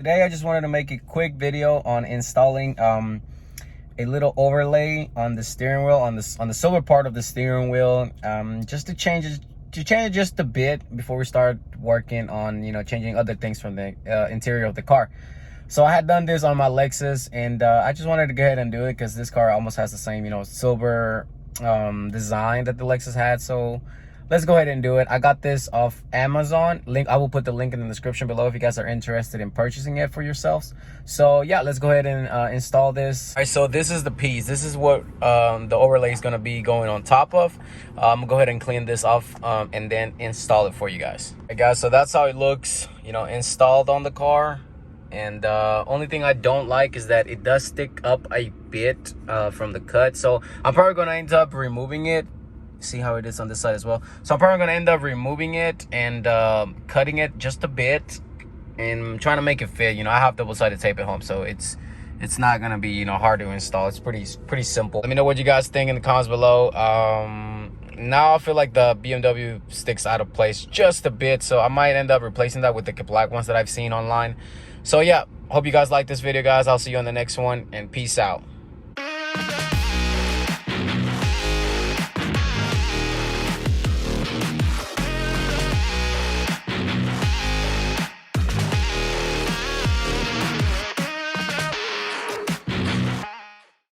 Today I just wanted to make a quick video on installing a little overlay on the steering wheel, on the silver part of the steering wheel, just to change it just a bit before we start working on changing other things from the interior of the car. So I had done this on my Lexus, and I just wanted to go ahead and do it because this car almost has the same silver design that the Lexus had. So let's go ahead and do it. I got this off Amazon. I will put the link in the description below if you guys are interested in purchasing it for yourselves. So yeah, let's go ahead and install this. All right, so this is the piece. This is what the overlay is going to be going on top of. I'm gonna go ahead and clean this off and then install it for you guys. All right, guys, so that's how it looks, installed on the car. And only thing I don't like is that it does stick up a bit from the cut. So I'm probably gonna end up removing it. See how it is on this side as well. So I'm probably gonna end up removing it and cutting it just a bit and trying to make it fit. I have double-sided tape at home, so it's not gonna be hard to install. It's pretty simple. Let me know what you guys think in the comments below. Now I feel like the BMW sticks out of place just a bit, so I might end up replacing that with the black ones that I've seen online. So yeah, hope you guys like this video, guys. I'll see you on the next one, and peace out.